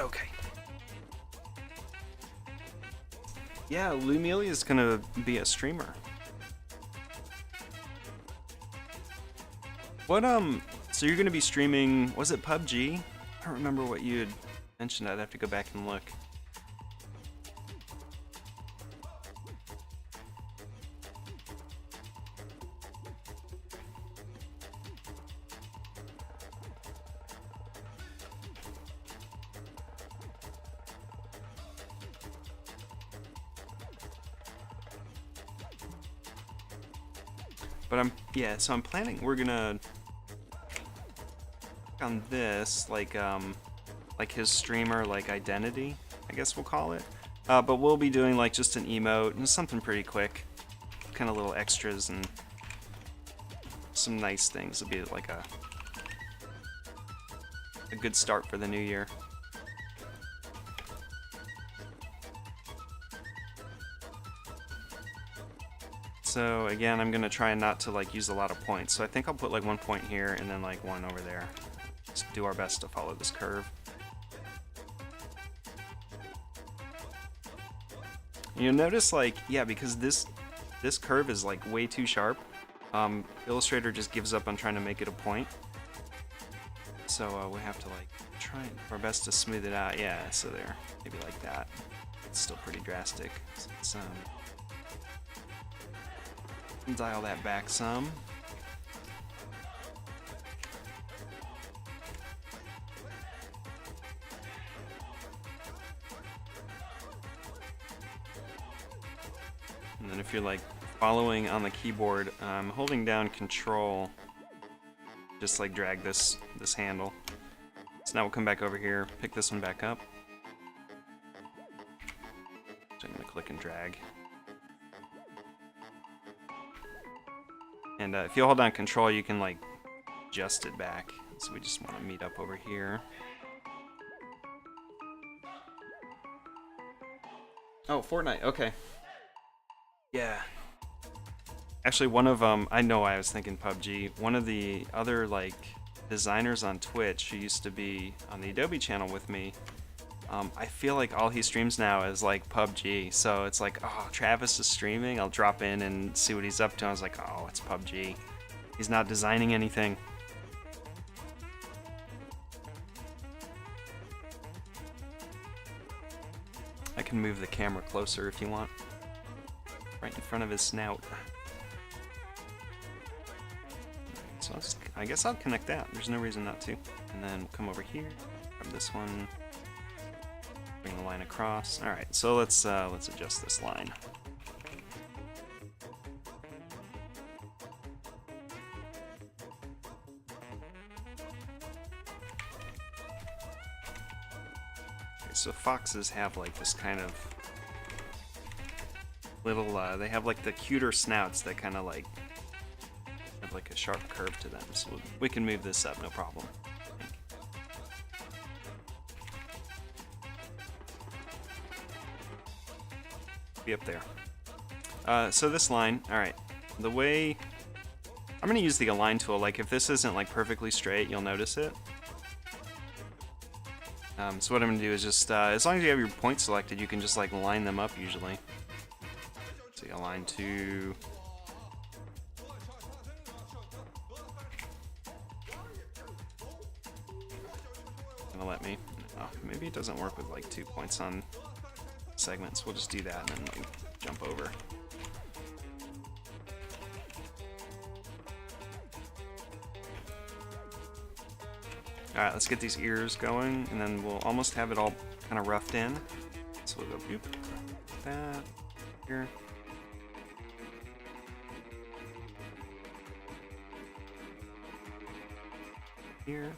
Okay. Yeah, Lumelia is gonna be a streamer. What so you're gonna be streaming, was it PUBG? I don't remember what you had mentioned. I'd have to go back and look. But so I'm planning, we're gonna on this, like his streamer, like, identity, I guess we'll call it. But we'll be doing, like, just an emote and something pretty quick. Kind of little extras and some nice things. It'll be like a good start for the new year. So again, I'm gonna try not to like use a lot of points. So I think I'll put like 1 point here and then like 1 over there. Just do our best to follow this curve. You'll notice, like, yeah, because this curve is like way too sharp. Illustrator just gives up on trying to make it a point. So we have to like try our best to smooth it out. Yeah, so there, maybe like that. It's still pretty drastic. So let's dial that back some. And then if you're like following on the keyboard, holding down Control, just like drag this handle. So now we'll come back over here, pick this one back up. So I'm gonna click and drag. And if you hold down Control, you can like adjust it back. So we just want to meet up over here. Oh, Fortnite. Okay. Yeah. Actually, one of I know I was thinking PUBG. One of the other like designers on Twitch who used to be on the Adobe channel with me. I feel like all he streams now is like PUBG. So it's like, oh, Travis is streaming. I'll drop in and see what he's up to. I was like, oh, it's PUBG. He's not designing anything. I can move the camera closer if you want. Right in front of his snout. So I guess I'll connect that. There's no reason not to. And then come over here, grab this one. Bring the line across. All right, so let's adjust this line. Okay, so foxes have like this kind of little. They have like the cuter snouts that kind of like have like a sharp curve to them. So we can move this up, no problem. Be up there. So this line, alright, the way I'm gonna use the align tool. Like if this isn't like perfectly straight, you'll notice it. So what I'm gonna do is just as long as you have your points selected, you can just like line them up usually. So you align to gonna let me. Oh, maybe it doesn't work with like 2 points on segments. We'll just do that and then like jump over. Alright, let's get these ears going and then we'll almost have it all kind of roughed in. So we'll go boop, that, here. Here.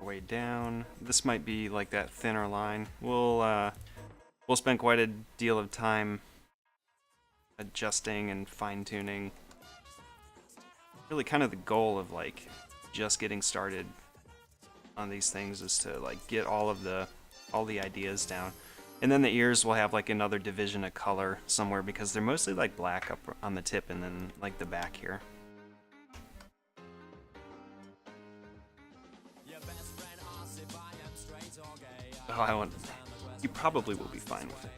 Way down. This might be like that thinner line. We'll spend quite a deal of time adjusting and fine-tuning. Really kind of the goal of like just getting started on these things is to like get all the ideas down. And then the ears will have like another division of color somewhere because they're mostly like black up on the tip and then like the back here. Oh, I want. You probably will be fine with it.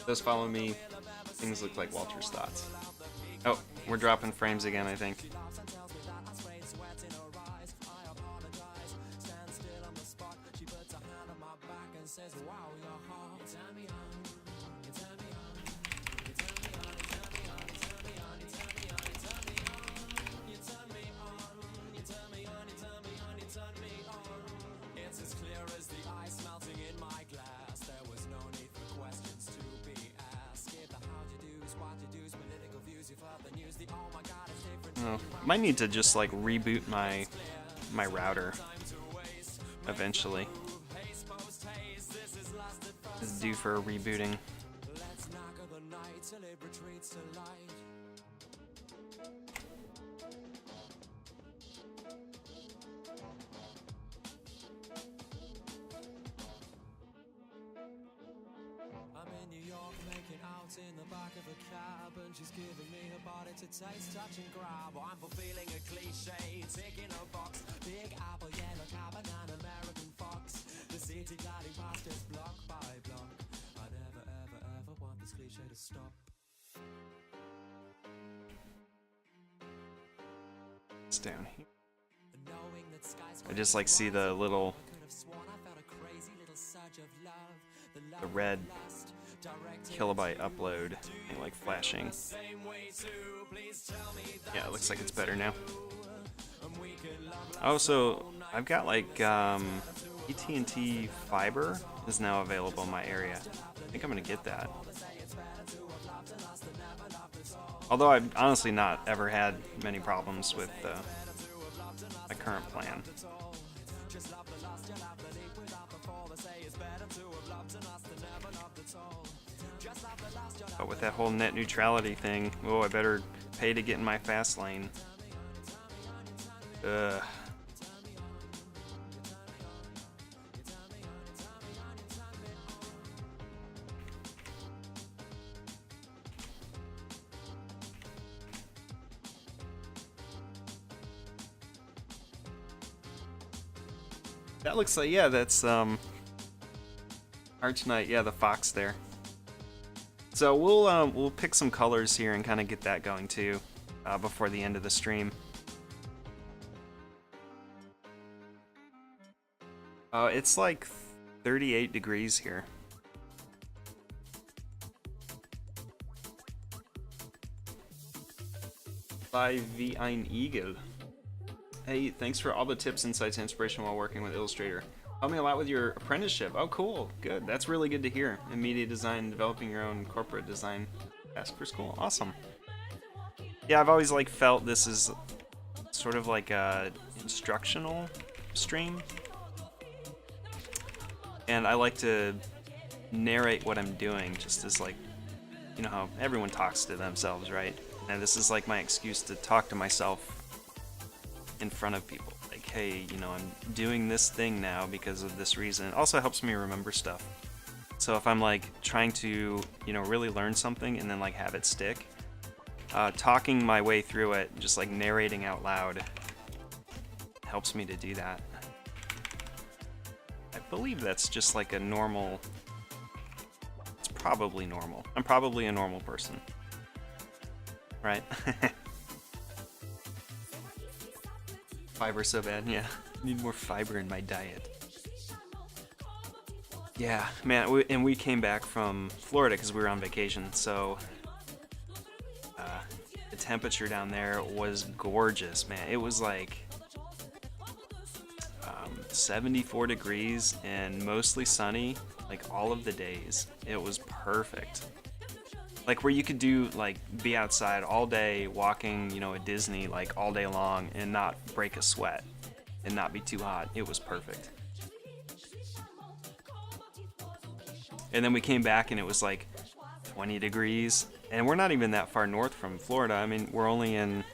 Those follow me. Things look like Walter's thoughts. Oh, we're dropping frames again, I think. Oh, might need to just like reboot my router eventually. It's due for a rebooting. In the back of a cab and she's giving me her body to taste, touch and grab. I'm fulfilling a cliche, ticking a box. Big apple, yellow cab and an American fox. The city gliding past us block by block. I never ever ever want this cliche to stop. It's down here. I just like see the little the red kilobyte upload like flashing. Yeah, it looks like it's better now. Oh, so I've got like AT&T fiber is now available in my area. I think I'm gonna get that. Although I've honestly not ever had many problems with my current plan. But with that whole net neutrality thing, oh, I better pay to get in my fast lane. Ugh. That looks like, yeah, that's Arch Knight, yeah, the fox there. So we'll pick some colors here and kind of get that going too before the end of the stream. It's like 38 degrees here. By wie ein Igel. Hey, thanks for all the tips, insights, and inspiration while working with Illustrator. Helped me a lot with your apprenticeship. Oh, cool. Good. That's really good to hear. In media design, developing your own corporate design task for school. Awesome. Yeah, I've always like felt this is sort of like a instructional stream. And I like to narrate what I'm doing just as like, you know how everyone talks to themselves, right? And this is like my excuse to talk to myself in front of people. Like, hey, you know, I'm doing this thing now because of this reason. It also helps me remember stuff. So if I'm like trying to, you know, really learn something and then like have it stick, talking my way through it, just like narrating out loud, helps me to do that. I believe that's just like a normal, it's probably normal. I'm probably a normal person, right? Fiber so bad, yeah. Need more fiber in my diet. Yeah, man, and we came back from Florida because we were on vacation, so the temperature down there was gorgeous, man. It was like 74 degrees and mostly sunny, like all of the days. It was perfect. Like where you could do like be outside all day walking, you know, at Disney like all day long and not break a sweat and not be too hot. It was perfect. And then we came back and it was like 20 degrees. And we're not even that far north from Florida. I mean, we're only I'm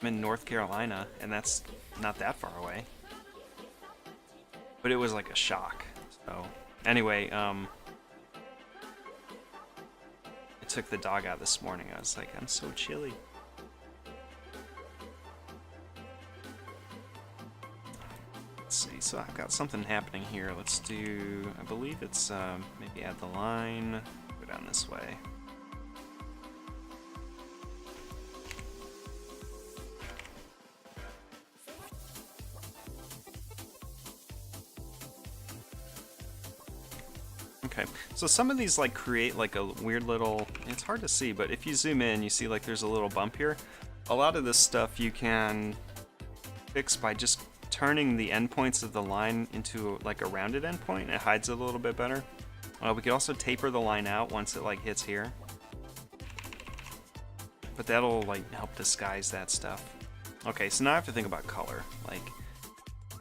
in North Carolina, and that's not that far away. But it was like a shock. So anyway, I took the dog out this morning. I was like, I'm so chilly. Let's see, so I've got something happening here. Let's do, I believe it's, maybe add the line, go down this way. Okay, so some of these like create like a weird little, it's hard to see, but if you zoom in, you see like there's a little bump here. A lot of this stuff you can fix by just turning the endpoints of the line into like a rounded endpoint. It hides it a little bit better. We could also taper the line out once it like hits here. But that'll like help disguise that stuff. Okay, so now I have to think about color. Like,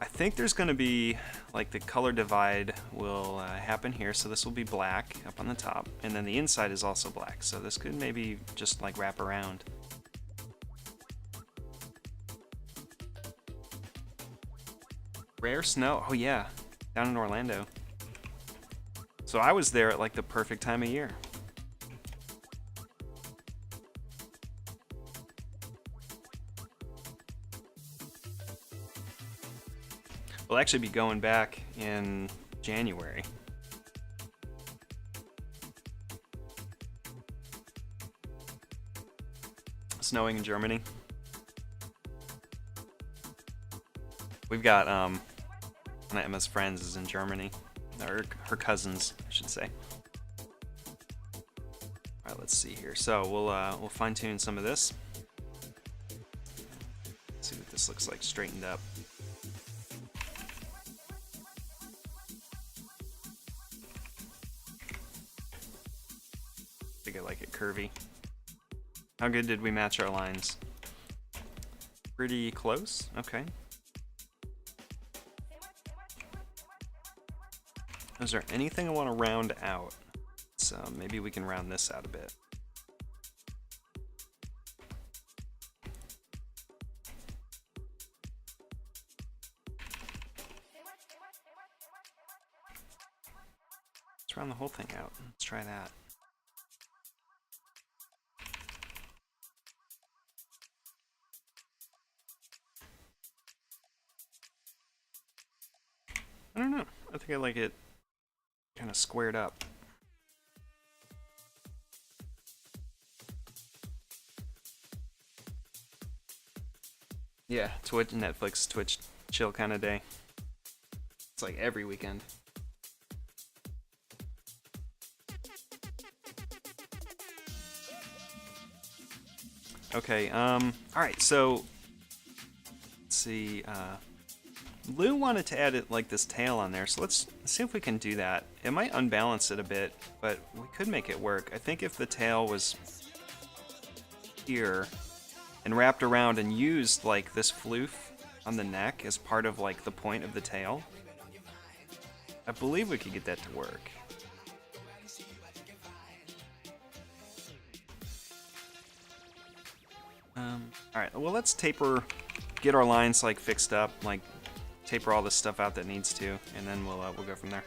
I think there's going to be like the color divide will happen here. So this will be black up on the top, and then the inside is also black. So this could maybe just like wrap around. Rare snow. Oh yeah, down in Orlando. So I was there at like the perfect time of year. We'll actually be going back in January. Snowing in Germany. We've got one of Emma's friends is in Germany, or her cousins, I should say. All right, let's see here. So we'll fine tune some of this. Let's see what this looks like straightened up. I think I like it curvy. How good did we match our lines? Pretty close. Okay. Is there anything I want to round out? So maybe we can round this out a bit. Let's round the whole thing out. Let's try that. I don't know. I think I like it kind of squared up. Yeah, Twitch, Netflix, Twitch chill kind of day. It's like every weekend. Okay, alright, so let's see, Lou wanted to add it like this tail on there, so let's see if we can do that. It might unbalance it a bit, but we could make it work. I think if the tail was here and wrapped around and used like this floof on the neck as part of like the point of the tail, I believe we could get that to work. Alright, well let's get our lines like fixed up, like taper all this stuff out that needs to, and then we'll go from there.